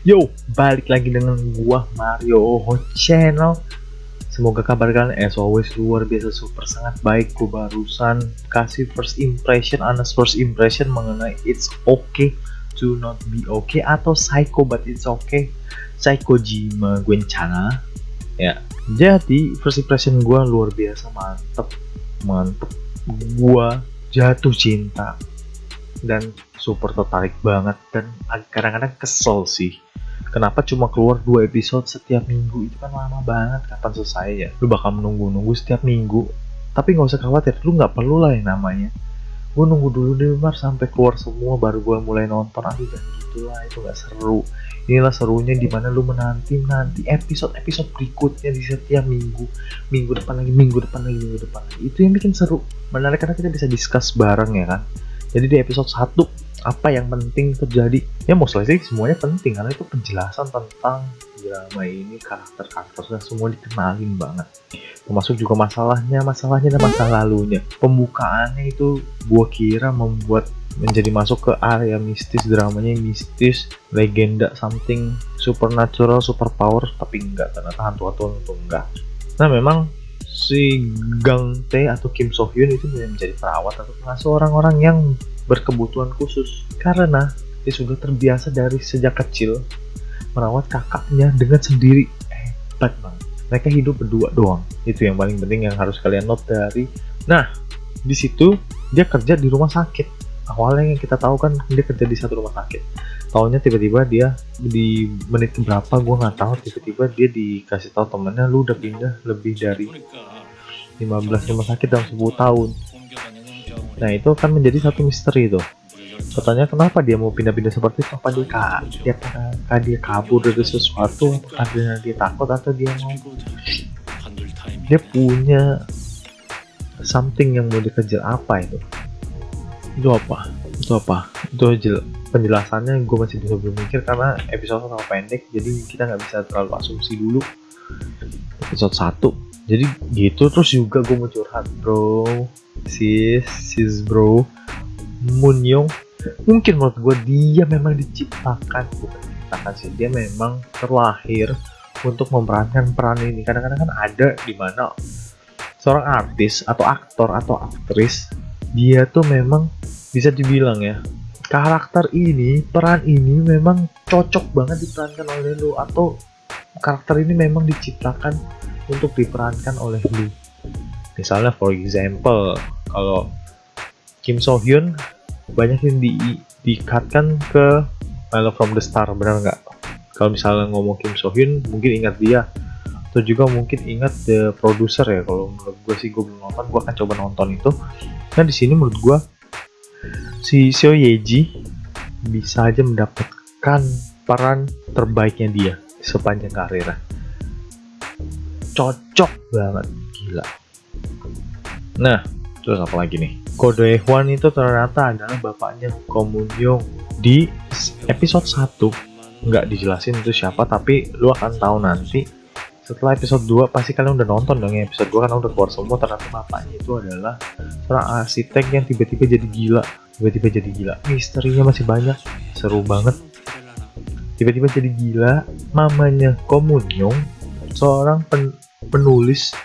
Yo, balik lagi dengan gua Mario Channel. Semoga kabar kalian as always luar biasa super sangat baik. Gua barusan kasih first impression, honest first impression mengenai It's Okay to Not Be Okay atau Psycho But It's Okay, Saikojima Gwencana. Ya, jadi first impression gua luar biasa mantep. Gua jatuh cinta dan super tertarik banget, dan kadang-kadang kesel sih kenapa cuma keluar 2 episode setiap minggu. Itu kan lama banget, kapan selesai ya? Lu bakal menunggu-nunggu setiap minggu, tapi nggak usah khawatir, lu nggak perlu lah yang namanya gue nunggu dulu deh sampai keluar semua baru gue mulai nonton. Aduh, jangan gitu lah, itu nggak seru. Inilah serunya dimana lu menanti episode berikutnya di setiap minggu depan lagi, minggu depan lagi. Itu yang bikin seru, menarik, karena kita bisa discuss bareng ya kan. Jadi di episode 1 apa yang penting terjadi, ya mostly sih semuanya penting, karena itu penjelasan tentang drama ini, karakter-karakternya semua dikenalin banget, termasuk juga masalahnya dan masa lalunya. Pembukaannya itu gua kira membuat menjadi masuk ke area mistis, dramanya mistis, legenda, something supernatural, superpower, tapi enggak, ternyata hantu-hantu itu enggak. Nah, memang si Gang Tae atau Kim So Hyun itu menjadi perawat atau pengasuh orang-orang yang berkebutuhan khusus, karena dia sudah terbiasa dari sejak kecil merawat kakaknya dengan sendiri. Hebat banget. Mereka hidup berdua doang. Itu yang paling penting yang harus kalian note dari. Nah, di situ dia kerja di rumah sakit. Awalnya yang kita tahu kan dia kerja di satu rumah sakit. Taunya tiba-tiba dia di menit keberapa gue nggak tahu, tiba-tiba dia dikasih tahu temennya, lu udah pindah lebih dari 15 rumah sakit dalam 10 tahun. Nah, itu akan menjadi satu misteri tuh. Katanya kenapa dia mau pindah-pindah seperti itu? Apa dia kabur dari sesuatu? Apakah dia takut, atau dia punya something yang mau dikejar? Apa itu? Itu apa? Itu penjelasannya gue masih bisa belum mikir, karena episode terlalu pendek, jadi kita nggak bisa terlalu asumsi dulu episode 1. Jadi gitu. Terus juga gue mau curhat bro, sis bro, Moon Young, mungkin menurut gue dia memang dia memang terlahir untuk memerankan peran ini. Kadang-kadang kan ada dimana seorang artis atau aktor atau aktris, dia tuh memang bisa dibilang ya, karakter ini, peran ini memang cocok banget diperankan oleh lu, atau karakter ini memang diciptakan untuk diperankan oleh lu. Misalnya for example, kalau Kim So Hyun banyak yang di-cutkan ke I Love From The Star, benar nggak? Kalau misalnya ngomong Kim So Hyun, mungkin ingat dia, atau juga mungkin ingat The Producer ya. Kalau menurut gue sih, gue belum nonton, gue akan coba nonton itu. Nah, di sini menurut gue si Seo Ye Ji bisa aja mendapatkan peran terbaiknya dia sepanjang karirnya. Cocok banget, gila. Nah, terus apa lagi nih? Ko Do Hwan itu ternyata adalah bapaknya Ko Moon Young. Di episode 1 nggak dijelasin itu siapa, tapi lu akan tahu nanti setelah episode 2. Pasti kalian udah nonton dong ya episode 2, karena udah keluar semua. Ternyata bapaknya itu adalah seorang arsitek yang tiba-tiba jadi gila. Misterinya masih banyak, seru banget. Tiba-tiba jadi gila. Mamanya Ko Moon Young, seorang penulis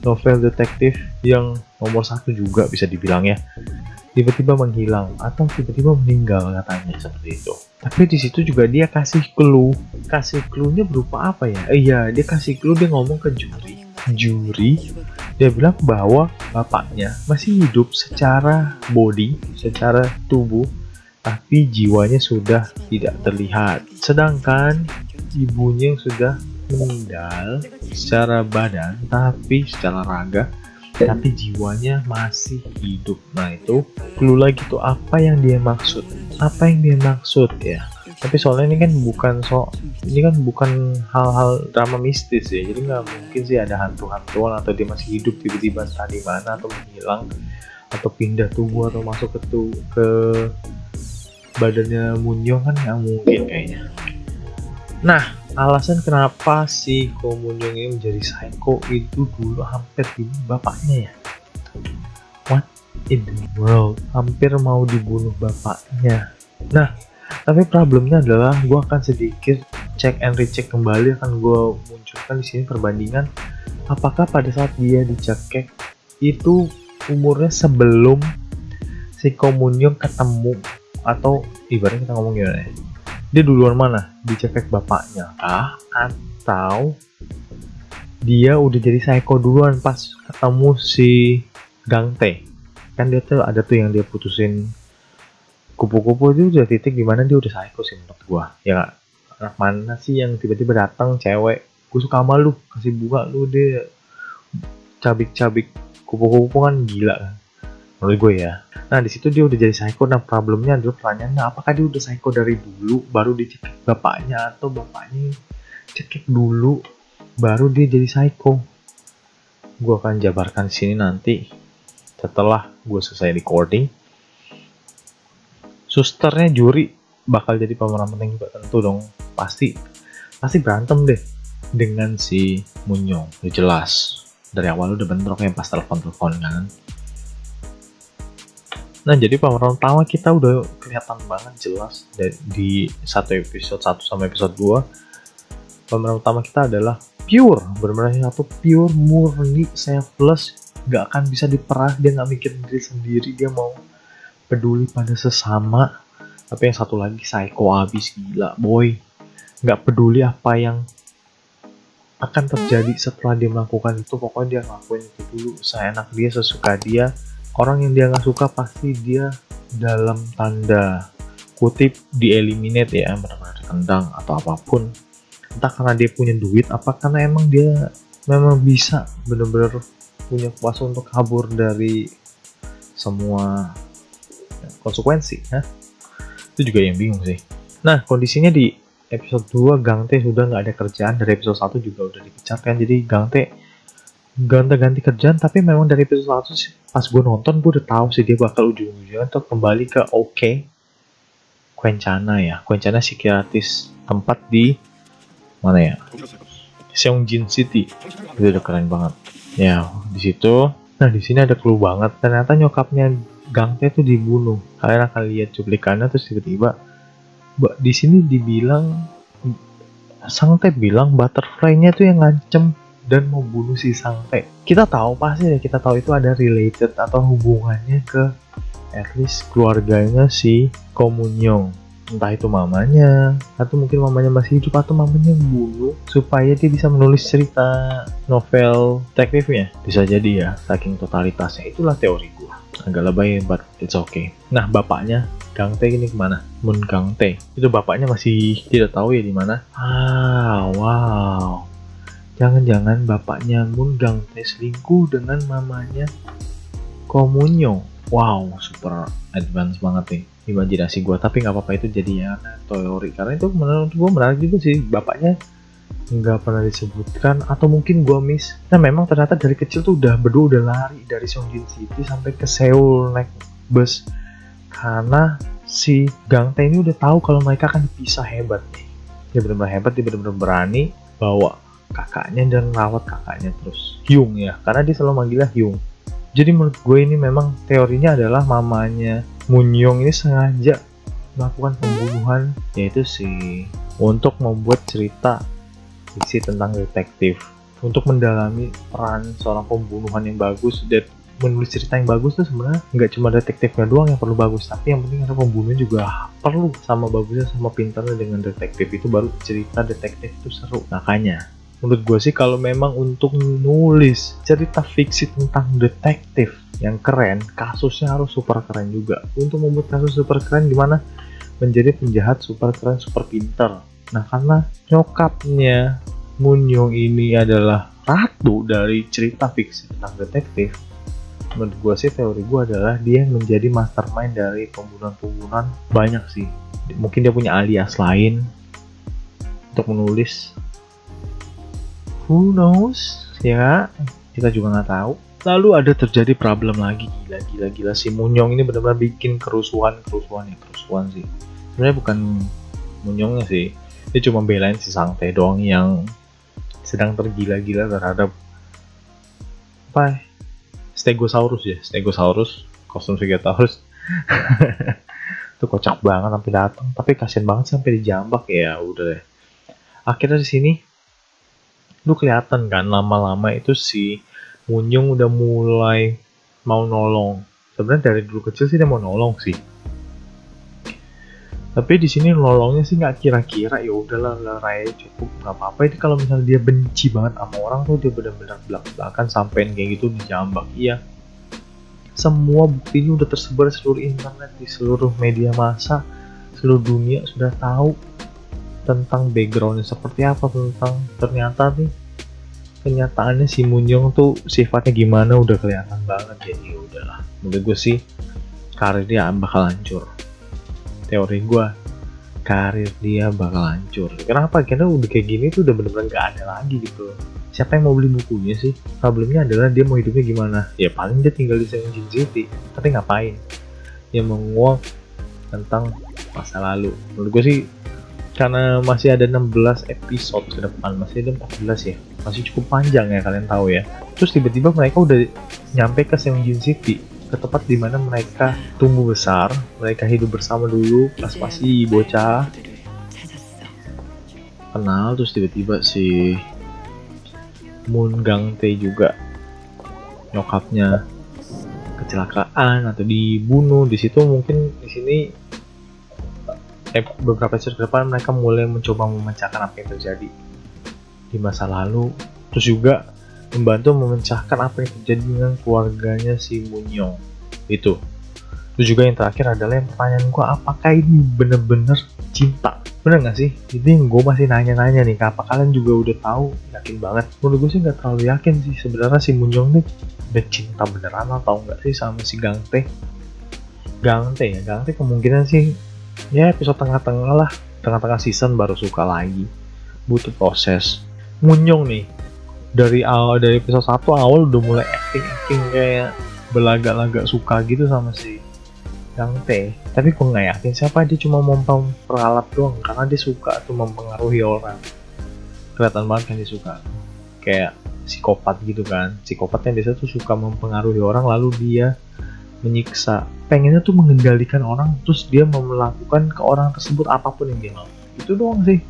novel detektif yang nomor 1 juga bisa dibilang ya, tiba-tiba menghilang atau tiba-tiba meninggal katanya, seperti itu. Tapi di situ juga dia kasih clue-nya berupa apa ya? Iya, dia kasih clue, dia ngomong ke juri, dia bilang bahwa bapaknya masih hidup secara body, secara tubuh, tapi jiwanya sudah tidak terlihat. Sedangkan ibunya yang sudah meninggal secara badan, tapi secara raga, tapi jiwanya masih hidup. Nah, itu clue lagi tuh, apa yang dia maksud ya. Tapi soalnya ini kan bukan hal-hal drama mistis ya, jadi nggak mungkin sih ada hantu-hantuan atau dia masih hidup tiba-tiba entah di mana, atau menghilang, atau pindah tubuh, atau masuk ke badannya Moon Young, kan nggak mungkin kayaknya. Nah, alasan kenapa si Ko Moon Young ini menjadi psycho itu dulu hampir dibunuh bapaknya ya. What in the world? Hampir mau dibunuh bapaknya. Nah, tapi problemnya adalah gue akan sedikit cek and recheck kembali akan gue munculkan di sini perbandingan apakah pada saat dia dicekek itu umurnya sebelum si Komunyong ketemu, atau ibaratnya kita ngomong gimana ya, dia duluan mana, dicekek bapaknya kah, atau dia udah jadi psycho duluan pas ketemu si Gangte. Kan dia tuh ada tuh yang dia putusin kupu-kupu itu udah titik dimana dia udah psycho sih menurut gua. Ya gak? Anak mana sih yang tiba-tiba datang cewek, gue suka sama lu, kasih bunga lu, dia cabik-cabik kupu-kupu kan gila kan menurut gue ya. Nah di situ dia udah jadi psycho. Nah problemnya adalah pertanyaannya, apakah dia udah psycho dari dulu baru dicekik bapaknya, atau bapaknya cekik dulu baru dia jadi psycho? Gue akan jabarkan di sini nanti setelah gue selesai recording. Susternya Juri bakal jadi pemeran penting juga tentu dong, pasti berantem deh dengan si Munyong. Udah jelas dari awal udah bentrok yang pas telepon kan. Nah jadi pemeran utama kita udah kelihatan banget jelas di satu episode 1 sampai episode 2. Pemeran utama kita adalah pure, benar-benar satu pure, murni, selfless, gak akan bisa diperah, dia gak mikirin diri sendiri, dia mau peduli pada sesama. Tapi yang satu lagi psycho abis, gila boy, gak peduli apa yang akan terjadi setelah dia melakukan itu, pokoknya dia ngelakuin itu dulu seenak dia, sesuka dia. Orang yang dia gak suka pasti dia dalam tanda kutip di-eliminate ya, benar-benar ditendang atau apapun. Entah karena dia punya duit, apa karena emang dia memang bisa bener-bener punya kuasa untuk kabur dari semua konsekuensi. Itu juga yang bingung sih. Nah kondisinya di episode 2 Gangte sudah nggak ada kerjaan, dari episode 1 juga udah dipecat kan, jadi Gangte ganti kerjaan. Tapi memang dari episode 1 sih, pas gue nonton gue udah tahu sih dia bakal ujung-ujungnya tuh kembali ke Quenchana ya, Quenchana psikiatris, tempat di mana ya, Seongjin City. Itu udah keren banget ya di situ. Nah di sini ada clue banget, ternyata nyokapnya Gangte tuh dibunuh. Kalian akan lihat cuplikannya, terus tiba-tiba di sini dibilang, Sangte bilang butterfly-nya tuh yang ngancem dan mau bunuh si Sangte. Kita tahu pasti deh, kita tahu itu ada related atau hubungannya ke at least keluarganya si Komunyong. Entah itu mamanya, atau mungkin mamanya masih hidup, atau mamanya yang bunuh supaya dia bisa menulis cerita novel detektifnya. Bisa jadi ya, saking totalitasnya. Itulah teori gua. Agak lebay, but it's okay. Nah bapaknya Gangte ini kemana? Moon Gangte. Itu bapaknya masih tidak tahu ya di mana. Wow. Jangan-jangan bapaknya Moon Gangte selingkuh dengan mamanya Komunyong. Wow, super advance banget nih imajinasi gue. Tapi nggak apa-apa, itu jadinya teori, karena itu menurut gue menarik juga sih. Bapaknya nggak pernah disebutkan, atau mungkin gue miss. Nah memang ternyata dari kecil tuh berdua udah lari dari Seongjin City sampai ke Seoul naik bus, karena si Gangte ini udah tahu kalau mereka akan dipisah. Hebat nih, dia benar-benar hebat, dia benar-benar berani bawa kakaknya dan rawat kakaknya terus. Hyung ya, karena dia selalu manggilnya Hyung. Jadi menurut gue ini memang teorinya adalah mamanya Munyong ini sengaja melakukan pembunuhan, yaitu untuk membuat cerita fiksi tentang detektif, untuk mendalami peran seorang pembunuhan yang bagus. Dan menulis cerita yang bagus tuh sebenarnya nggak cuma detektifnya doang yang perlu bagus, tapi yang penting ada pembunuhnya juga perlu sama bagusnya, sama pintarnya dengan detektif itu, baru cerita detektif itu seru. Makanya menurut gue sih kalau memang untuk nulis cerita fiksi tentang detektif yang keren, kasusnya harus super keren juga. Untuk membuat kasus super keren gimana? Menjadi penjahat super keren, super pintar. Nah karena nyokapnya Munyong ini adalah ratu dari cerita fiksi tentang detektif, menurut gue sih, teori gue adalah dia yang menjadi mastermind dari pembunuhan-pembunuhan banyak sih. Mungkin dia punya alias lain untuk menulis. Who knows? Ya, kita juga nggak tahu. Lalu ada terjadi problem lagi, gila si Munyong ini benar-benar bikin kerusuhan sih. Sebenarnya bukan Munyongnya sih, dia cuma belain si Sangte doang yang sedang tergila-gila terhadap Stegosaurus, kostum Stegosaurus. Itu kocak banget sampai datang, tapi kasian banget sampai dijambak. Ya udah deh, Akhirnya di sini lu kelihatan kan lama-lama itu si Munyung udah mulai mau nolong. Sebenarnya dari dulu kecil sih dia mau nolong sih. Tapi di sini nolongnya sih nggak kira-kira, ya udahlah Raya cukup, nggak apa-apa. Itu kalau misalnya dia benci banget sama orang tuh dia benar-benar belak-belakan sampein kayak gitu dijambak. Iya. Semua buktinya udah tersebar di seluruh internet, di seluruh media massa, seluruh dunia sudah tahu tentang backgroundnya seperti apa, tentang ternyata nih kenyataannya si Munyong tuh sifatnya gimana udah kelihatan banget. Jadi udahlah, menurut gue sih karir dia bakal hancur. Teori gue, karir dia bakal hancur. Kenapa? Karena udah kayak gini tuh udah bener-bener gak ada lagi gitu. Siapa yang mau beli bukunya sih? Problemnya adalah dia mau hidupnya gimana? Ya paling dia tinggal di Seongjin City, tapi ngapain? Ya menguak tentang masa lalu. Menurut gue sih karena masih ada 16 episode ke depan, masih ada 14 ya, masih cukup panjang ya, kalian tahu ya. Terus tiba-tiba mereka udah nyampe ke Seongjin City, ke tempat dimana mereka tumbuh besar, mereka hidup bersama dulu pas masih bocah, kenal. Terus tiba-tiba si Moon Gang Tae juga nyokapnya kecelakaan atau dibunuh. Di situ mungkin di sini beberapa episode ke depan mereka mulai mencoba memecahkan apa yang terjadi di masa lalu, terus juga membantu memecahkan apa yang terjadi dengan keluarganya si Munyong itu. Terus juga yang terakhir adalah yang pertanyaan gue, apakah ini bener-bener cinta? Bener gak sih? Itu yang gue masih nanya-nanya nih. Apa kalian juga udah tahu? Yakin banget? Menurut gue sih gak terlalu yakin sih sebenarnya si Munyong nih udah cinta beneran atau enggak sih sama si Gang Tae. Gang Tae kemungkinan sih ya episode tengah-tengah lah, tengah-tengah season baru suka lagi, butuh proses. Munyong nih dari episode 1 awal udah mulai acting kayak belaga-laga suka gitu sama si Gang Tae. Tapi gue nggak yakin siapa dia, cuma memperalat doang karena dia suka tuh mempengaruhi orang. Kelihatan banget kan dia suka kayak psikopat gitu kan. Psikopatnya biasa tuh suka mempengaruhi orang lalu dia menyiksa, pengennya tuh mengendalikan orang, terus dia mau melakukan ke orang tersebut apapun yang dia mau. Itu doang sih.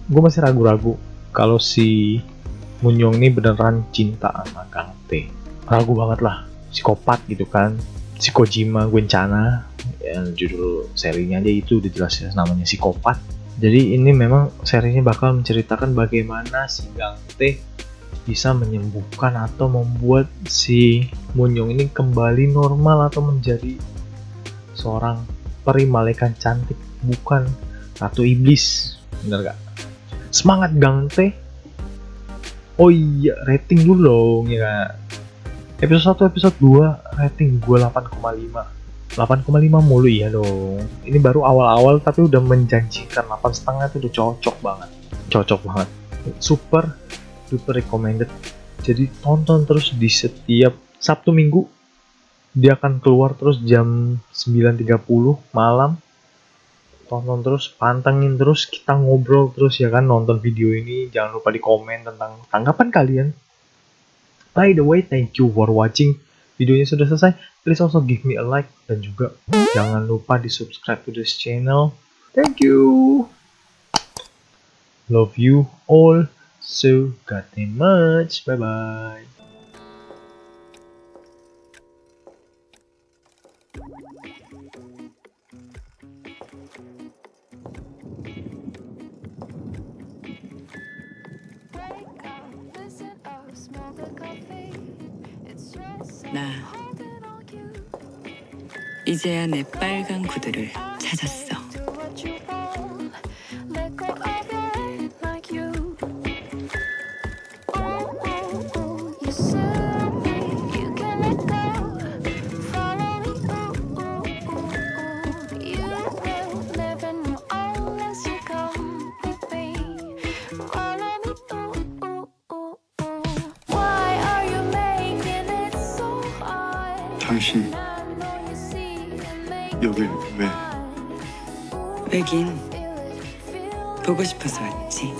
Gue masih ragu-ragu kalau si Munyong ini beneran cinta sama Gang Tae. Ragu banget lah, psikopat gitu kan, si Kojima Gwencana, ya, judul serinya aja itu udah jelas namanya psikopat. Jadi ini memang serinya bakal menceritakan bagaimana si Gang Tae bisa menyembuhkan atau membuat si Munyong ini kembali normal atau menjadi seorang peri malaikat cantik, bukan ratu iblis. Bener gak? Semangat Gang Tae. Oh iya, rating dulu dong ya. Episode 1, episode 2 rating gue 8,5. 8,5 mulu ya dong. Ini baru awal-awal tapi udah menjanjikan. 8,5 itu udah cocok banget. Super recommended. Jadi tonton terus di setiap Sabtu Minggu. Dia akan keluar terus jam 9.30 malam. Tonton terus, pantengin terus, kita ngobrol terus ya kan, nonton video ini. Jangan lupa di komen tentang tanggapan kalian. By the way, thank you for watching. Videonya sudah selesai. Please also give me a like dan juga jangan lupa di subscribe to this channel. Thank you. Love you all. So, goddamn much. Bye-bye. 나 이제야 내 빨간 구두를 찾았어. 당신 여길 왜? 왜긴 보고 싶어서 왔지.